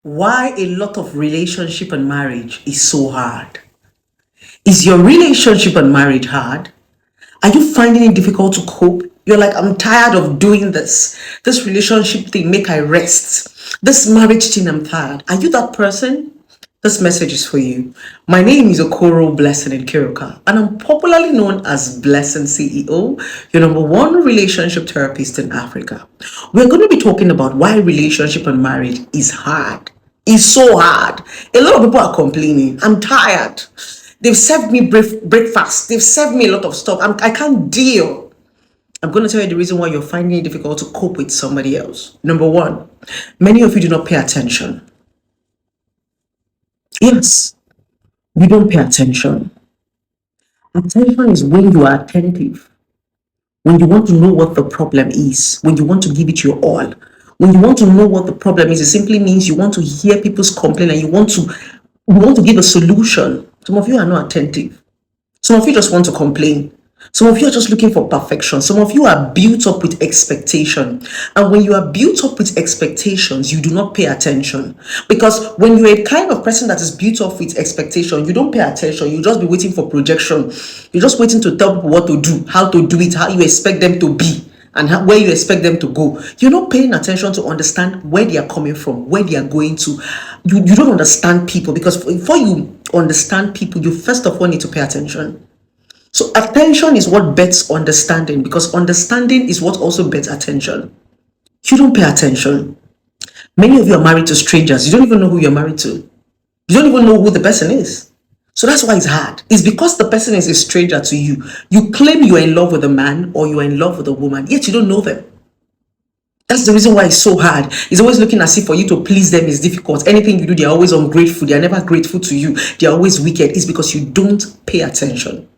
Why a lot of relationship and marriage is so hard. Is your relationship and marriage hard? Are you finding it difficult to cope? You're like, I'm tired of doing this. This relationship thing, make I rest. This marriage thing, I'm tired. Are you that person? This message is for you. My name is Okoro Blessing in Kiruka, and I'm popularly known as Blessing CEO, your number one relationship therapist in Africa. We're going to be talking about why relationship and marriage is hard. It's so hard. A lot of people are complaining. I'm tired. They've served me breakfast. They've served me a lot of stuff. I can't deal. I'm going to tell you the reason why you're finding it difficult to cope with somebody else. Number one, many of you do not pay attention. Yes, you don't pay attention. Attention is when you are attentive, when you want to know what the problem is, when you want to give it your all. When you want to know what the problem is, it simply means you want to hear people's complaint and you want to give a solution. Some of you are not attentive. Some of you just want to complain. Some of you are just looking for perfection. Some of you are built up with expectation. And when you are built up with expectations, you do not pay attention. Because when you're a kind of person that is built up with expectation, you don't pay attention. You just be waiting for projection. You're just waiting to tell people what to do, how to do it, how you expect them to be, and where you expect them to go. You're not paying attention to understand where they are coming from, where they are going to. You don't understand people, because before you understand people, you first of all need to pay attention. So attention is what bets understanding, because understanding is what also bets attention. You don't pay attention. Many of you are married to strangers. You don't even know who you're married to. You don't even know who the person is. So that's why it's hard. It's because the person is a stranger to you. You claim you're in love with a man or you're in love with a woman, yet you don't know them. That's the reason why it's so hard. It's always looking as if for you to please them is difficult. Anything you do, they're always ungrateful. They're never grateful to you. They're always wicked. It's because you don't pay attention.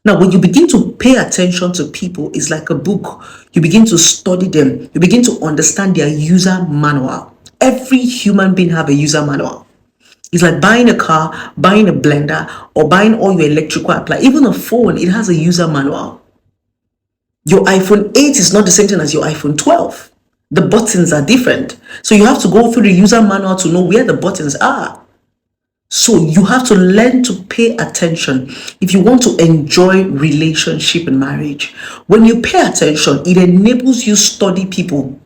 Now, when you begin to pay attention to people, it's like a book. You begin to study them. You begin to understand their user manual. Every human being have a user manual. It's like buying a car, buying a blender, or buying all your electrical appliances. Even a phone, it has a user manual. Your iPhone 8 is not the same thing as your iPhone 12. The buttons are different. So you have to go through the user manual to know where the buttons are. So you have to learn to pay attention if you want to enjoy relationship and marriage. When you pay attention, it enables you study people,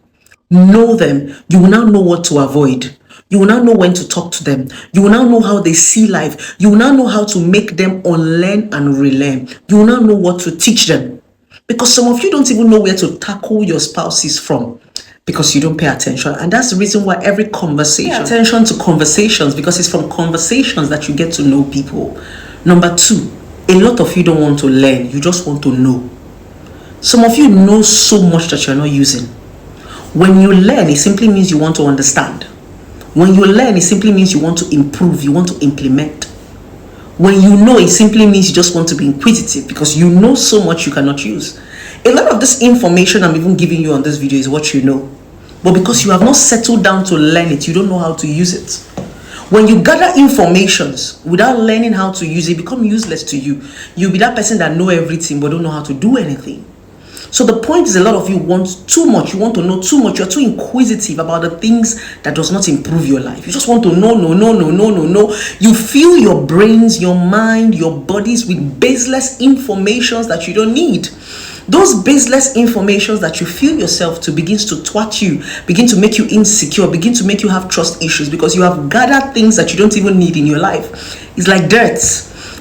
know them. You will now know what to avoid. You will now know when to talk to them. You will now know how they see life. You will now know how to make them unlearn and relearn. You will now know what to teach them. Because some of you don't even know where to tackle your spouses from, because you don't pay attention. And that's the reason why every conversation, pay attention to conversations, because it's from conversations that you get to know people. Number two, a lot of you don't want to learn, you just want to know. Some of you know so much that you're not using. When you learn, it simply means you want to understand. When you learn, it simply means you want to improve, you want to implement. When you know, it simply means you just want to be inquisitive, because you know so much you cannot use. A lot of this information I'm even giving you on this video is what you know. But because you have not settled down to learn it, you don't know how to use it. When you gather informations without learning how to use it, become useless to you. You'll be that person that know everything but don't know how to do anything. So the point is, a lot of you want too much. You want to know too much. You're too inquisitive about the things that does not improve your life. You just want to know, no. You fill your brains, your mind, your bodies with baseless informations that you don't need. Those baseless informations that you feel yourself to begins to twat you, begin to make you insecure, begin to make you have trust issues, because you have gathered things that you don't even need in your life. It's like dirt.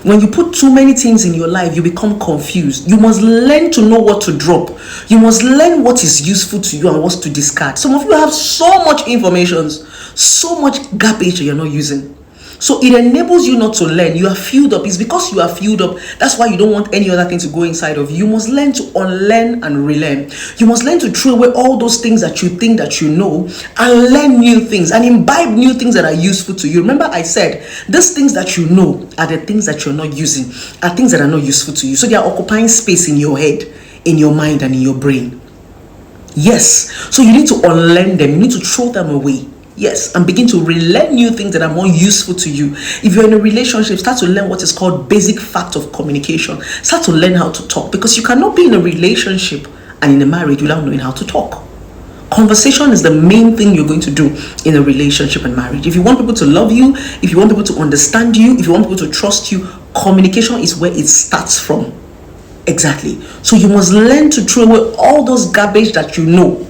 When you put too many things in your life, you become confused. You must learn to know what to drop. You must learn what is useful to you and what to discard. Some of you have so much information, so much garbage that you're not using. So it enables you not to learn. You are filled up. It's because you are filled up. That's why you don't want any other thing to go inside of you. You must learn to unlearn and relearn. You must learn to throw away all those things that you think that you know, and learn new things and imbibe new things that are useful to you. Remember, I said these things that you know are the things that you're not using, are things that are not useful to you. So they are occupying space in your head, in your mind, and in your brain. Yes. So you need to unlearn them. You need to throw them away. Yes, and begin to relearn new things that are more useful to you. If you're in a relationship, start to learn what is called basic fact of communication. Start to learn how to talk, because you cannot be in a relationship and in a marriage without knowing how to talk. Conversation is the main thing you're going to do in a relationship and marriage. If you want people to love you, if you want people to understand you, if you want people to trust you, communication is where it starts from. Exactly. So you must learn to throw away all those garbage that you know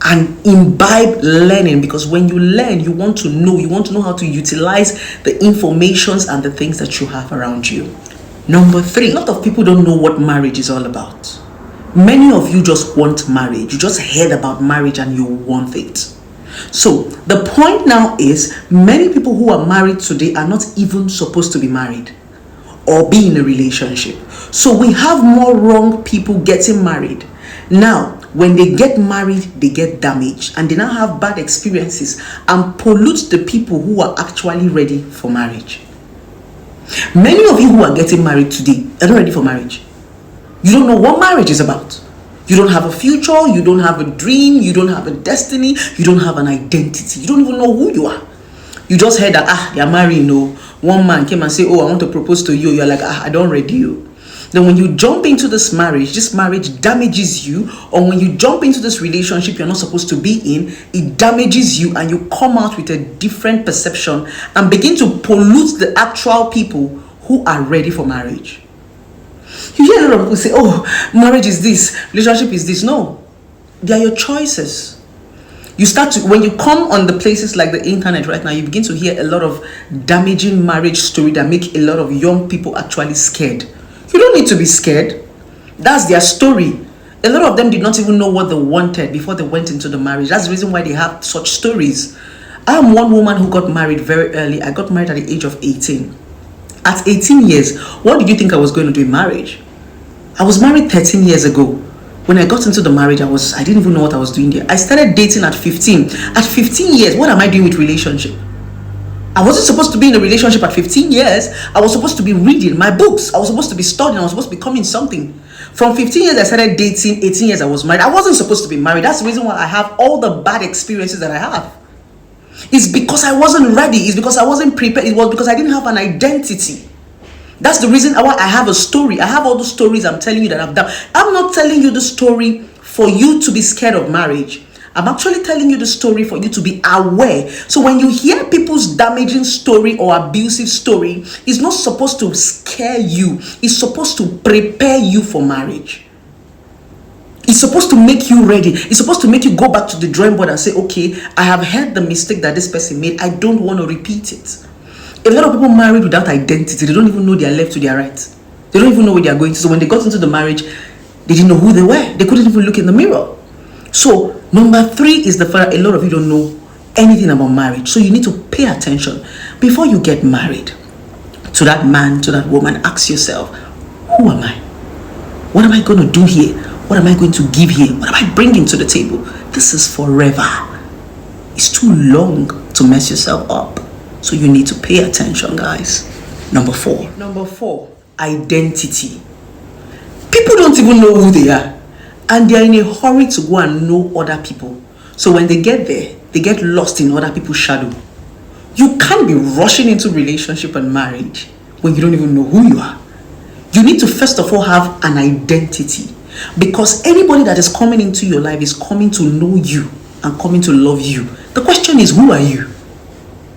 and imbibe learning, because when you learn, you want to know how to utilize the informations and the things that you have around you. Number 3, a lot of people don't know what marriage is all about. Many of you just want marriage. You just heard about marriage and you want it. So the point now is, many people who are married today are not even supposed to be married or be in a relationship. So we have more wrong people getting married. Now, when they get married, they get damaged and they now have bad experiences and pollute the people who are actually ready for marriage. Many of you who are getting married today are not ready for marriage. You don't know what marriage is about. You don't have a future, you don't have a dream, you don't have a destiny, you don't have an identity. You don't even know who you are. You just heard that, you're married, no. One man came and said, oh, I want to propose to you. You're like, I don't ready you. Then when you jump into this marriage damages you. Or when you jump into this relationship you're not supposed to be in, it damages you and you come out with a different perception and begin to pollute the actual people who are ready for marriage. You hear a lot of people say, oh, marriage is this, relationship is this. No, they are your choices. You start to, when you come on the places like the internet right now, you begin to hear a lot of damaging marriage story that make a lot of young people actually scared. You don't need to be scared. That's their story. A lot of them did not even know what they wanted before they went into the marriage. That's the reason why they have such stories. I am one woman who got married very early. I got married at the age of 18. At 18 years, what did you think I was going to do in marriage? I was married 13 years ago. When I got into the marriage, I didn't even know what I was doing there. I started dating at 15. At 15 years, what am I doing with relationship? I wasn't supposed to be in a relationship at 15 years. I was supposed to be reading my books. I was supposed to be studying. I was supposed to be becoming something. From 15 years, I started dating. 18 years, I was married. I wasn't supposed to be married. That's the reason why I have all the bad experiences that I have. It's because I wasn't ready. It's because I wasn't prepared. It was because I didn't have an identity. That's the reason why I have a story. I have all the stories I'm telling you that I've done. I'm not telling you the story for you to be scared of marriage. I'm actually telling you the story for you to be aware. So when you hear people's damaging story or abusive story, it's not supposed to scare you. It's supposed to prepare you for marriage. It's supposed to make you ready. It's supposed to make you go back to the drawing board and say, okay, I have heard the mistake that this person made. I don't want to repeat it. A lot of people married without identity. They don't even know their left to their right. They don't even know where they are going to. So when they got into the marriage, they didn't know who they were. They couldn't even look in the mirror. So number 3 is the fact a lot of you don't know anything about marriage. So you need to pay attention. Before you get married to that man, to that woman, ask yourself, who am I? What am I going to do here? What am I going to give here? What am I bringing to the table? This is forever. It's too long to mess yourself up. So you need to pay attention, guys. Number 4, identity. People don't even know who they are, and they are in a hurry to go and know other people. So when they get there, they get lost in other people's shadow. You can't be rushing into relationship and marriage when you don't even know who you are. You need to first of all have an identity, because anybody that is coming into your life is coming to know you and coming to love you. The question is, who are you?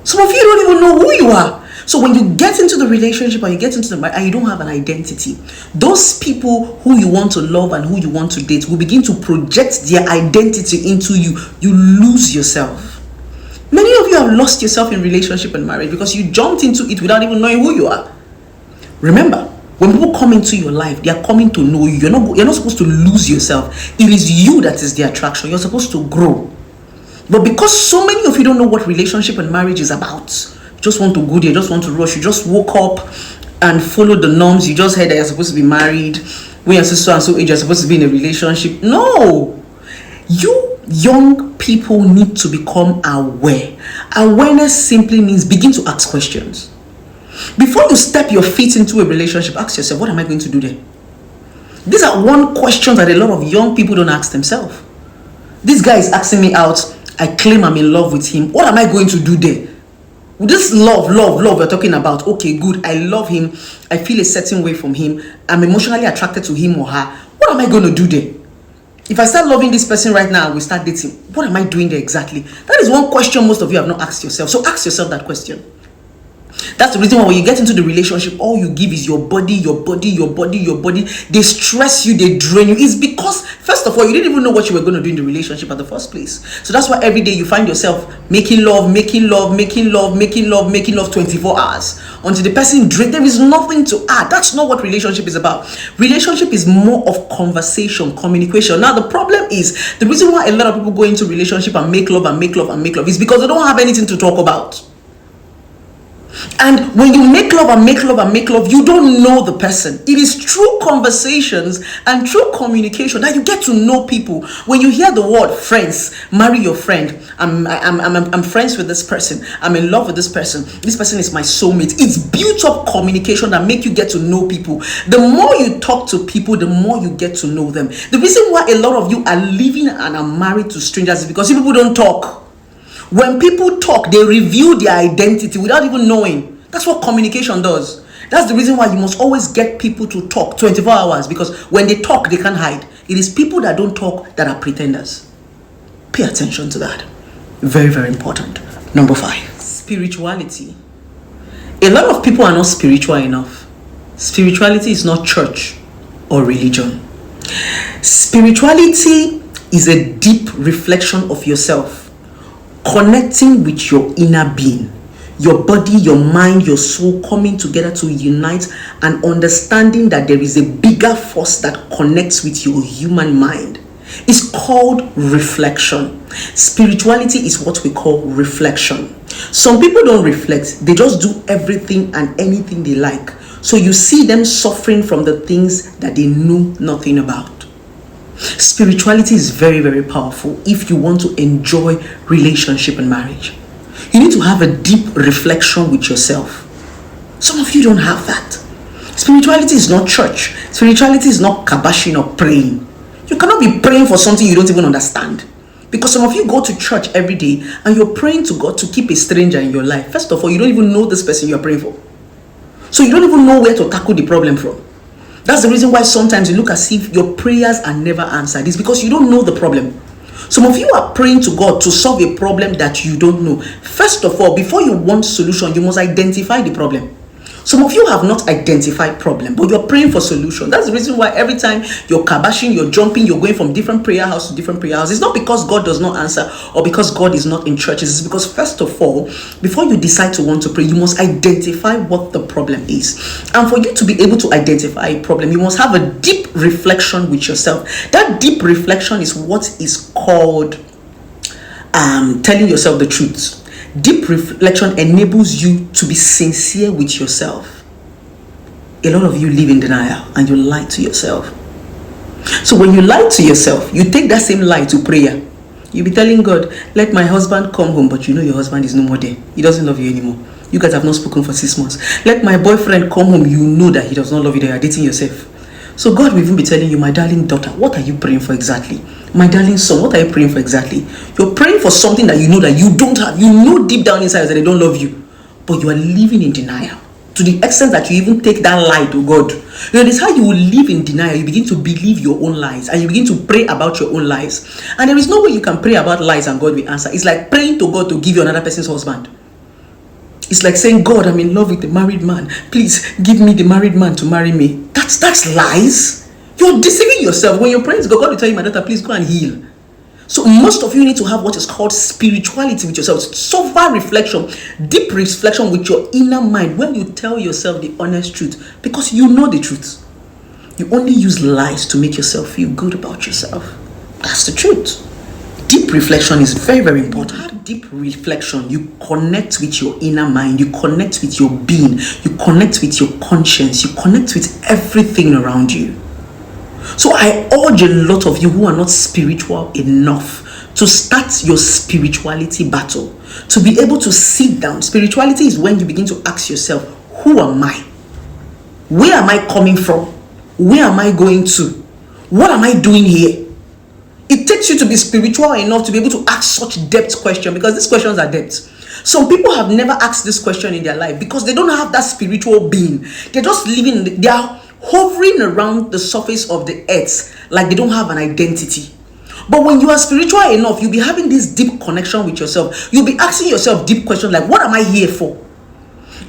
Some of you don't even know who you are. So when you get into the relationship and you get into the marriage and you don't have an identity, those people who you want to love and who you want to date will begin to project their identity into you. You lose yourself. Many of you have lost yourself in relationship and marriage because you jumped into it without even knowing who you are. Remember, when people come into your life, they are coming to know you. You're not supposed to lose yourself. It is you that is the attraction. You're supposed to grow. But because so many of you don't know what relationship and marriage is about, you just want to go there, just want to rush. You just woke up and followed the norms. You just heard that you're supposed to be married. When you're so and so age, you're supposed to be in a relationship. No! You young people need to become aware. Awareness simply means begin to ask questions. Before you step your feet into a relationship, ask yourself, what am I going to do there? These are one question that a lot of young people don't ask themselves. This guy is asking me out. I claim I'm in love with him. What am I going to do there? This love we're talking about. Okay, good. I love him. I feel a certain way from him. I'm emotionally attracted to him or her. What am I going to do there? If I start loving this person right now, we start dating, what am I doing there exactly? That is one question most of you have not asked yourself. So ask yourself that question. That's the reason why when you get into the relationship, all you give is your body, your body, your body, your body. They stress you, they drain you. It's because, first of all, you didn't even know what you were going to do in the relationship at the first place. So that's why every day you find yourself making love, making love, making love, making love, making love 24 hours until the person drains. There is nothing to add. That's not what relationship is about. Relationship is more of conversation, communication. Now, the problem is, the reason why a lot of people go into relationship and make love and make love and make love is because they don't have anything to talk about. And when you make love and make love and make love, you don't know the person. It is through conversations and through communication that you get to know people. When you hear the word friends, marry your friend. I'm friends with this person. I'm in love with this person. This person is my soulmate. It's built up communication that make you get to know people. The more you talk to people, the more you get to know them. The reason why a lot of you are living and are married to strangers is because people don't talk. When people talk, they reveal their identity without even knowing. That's what communication does. That's the reason why you must always get people to talk 24 hours, because when they talk, they can't hide. It is people that don't talk that are pretenders. Pay attention to that. Very, very important. Number 5, spirituality. A lot of people are not spiritual enough. Spirituality is not church or religion. Spirituality is a deep reflection of yourself, connecting with your inner being, your body, your mind, your soul coming together to unite, and understanding that there is a bigger force that connects with your human mind. It's called reflection. Spirituality is what we call reflection. Some people don't reflect, they just do everything and anything they like. So you see them suffering from the things that they know nothing about. Spirituality is very, very powerful if you want to enjoy relationship and marriage. You need to have a deep reflection with yourself. Some of you don't have that. Spirituality is not church. Spirituality is not kabashing or praying. You cannot be praying for something you don't even understand. Because some of you go to church every day and you're praying to God to keep a stranger in your life. First of all, you don't even know this person you're praying for. So you don't even know where to tackle the problem from. That's the reason why sometimes you look as if your prayers are never answered. It's because you don't know the problem. Some of you are praying to God to solve a problem that you don't know. First of all, before you want solution, you must identify the problem. Some of you have not identified problem, but you're praying for solution. That's the reason why every time you're kabashing, you're jumping, you're going from different prayer house to different prayer house. It's not because God does not answer or because God is not in churches. It's because, first of all, before you decide to want to pray, you must identify what the problem is. And for you to be able to identify a problem, you must have a deep reflection with yourself. That deep reflection is what is called telling yourself the truth. Deep reflection enables you to be sincere with yourself. A lot of you live in denial and you lie to yourself. So when you lie to yourself, you take that same lie to prayer. You'll be telling God, let my husband come home, but you know your husband is no more there. He doesn't love you anymore. You guys have not spoken for 6 months. Let my boyfriend come home, you know that he does not love you, that you are dating yourself. So God will even be telling you, my darling daughter, what are you praying for exactly? My darling son, what are you praying for exactly? You're praying for something that you know that you don't have. You know deep down inside that they don't love you. But you are living in denial. To the extent that you even take that lie to God. You know, this is how you will live in denial. You begin to believe your own lies. And you begin to pray about your own lies. And there is no way you can pray about lies and God will answer. It's like praying to God to give you another person's husband. It's like saying, God, I'm in love with the married man. Please give me the married man to marry me. That's lies. You're deceiving yourself. When you're praying to God, God will tell you, my daughter, please go and heal. So most of you need to have what is called spirituality with yourself. Sober reflection, deep reflection with your inner mind when you tell yourself the honest truth. Because you know the truth. You only use lies to make yourself feel good about yourself. That's the truth. Deep reflection is very, very important. Deep reflection, you connect with your inner mind, you connect with your being, you connect with your conscience, you connect with everything around you. So I urge a lot of you who are not spiritual enough to start your spirituality battle, to be able to sit down. Spirituality is when you begin to ask yourself, who am I? Where am I coming from? Where am I going to? What am I doing here? It takes you to be spiritual enough to be able to ask such depth questions, because these questions are depth. Some people have never asked this question in their life because they don't have that spiritual being. They're just living, they are hovering around the surface of the earth like they don't have an identity. But when you are spiritual enough, you'll be having this deep connection with yourself. You'll be asking yourself deep questions like, what am I here for?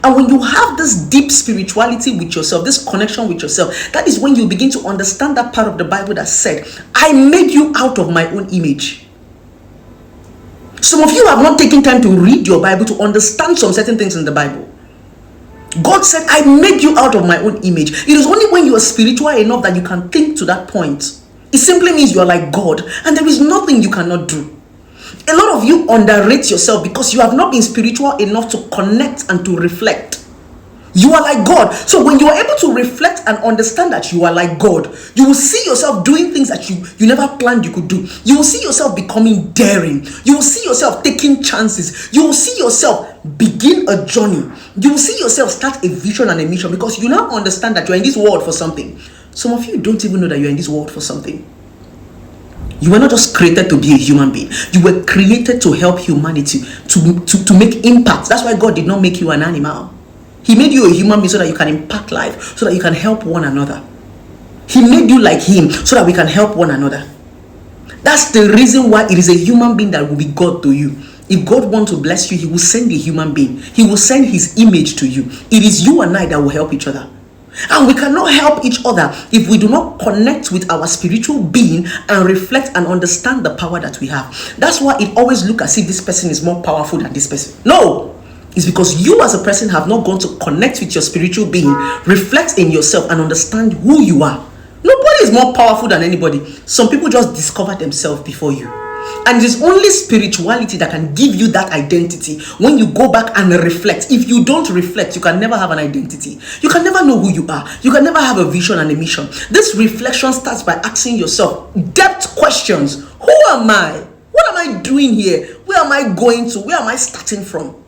And when you have this deep spirituality with yourself, this connection with yourself, that is when you begin to understand that part of the Bible that said, I made you out of my own image. Some of you have not taken time to read your Bible to understand some certain things in the Bible. God said, I made you out of my own image. It is only when you are spiritual enough that you can think to that point. It simply means you are like God, and there is nothing you cannot do. A lot of you underrate yourself because you have not been spiritual enough to connect and to reflect. You are like God. So when you are able to reflect and understand that you are like God, you will see yourself doing things that you never planned you could do. You will see yourself becoming daring. You will see yourself taking chances. You will see yourself begin a journey. You will see yourself start a vision and a mission because you now understand that you are in this world for something. Some of you don't even know that you are in this world for something. You were not just created to be a human being. You were created to help humanity, to make impact. That's why God did not make you an animal. He made you a human being so that you can impact life, so that you can help one another. He made you like him so that we can help one another. That's the reason why it is a human being that will be God to you. If God wants to bless you, he will send a human being. He will send his image to you. It is you and I that will help each other. And we cannot help each other if we do not connect with our spiritual being and reflect and understand the power that we have. That's why it always looks as if this person is more powerful than this person. No, it's because you as a person have not gone to connect with your spiritual being, reflect in yourself and understand who you are. Nobody is more powerful than anybody. Some people just discover themselves before you. And it is only spirituality that can give you that identity when you go back and reflect. If you don't reflect, you can never have an identity. You can never know who you are. You can never have a vision and a mission. This reflection starts by asking yourself depth questions. Who am I? What am I doing here? Where am I going to? Where am I starting from?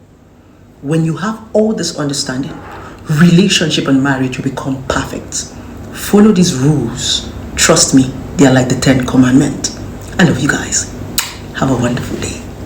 When you have all this understanding, relationship and marriage will become perfect. Follow these rules. Trust me, they are like the 10 Commandments. I love you guys. Have a wonderful day.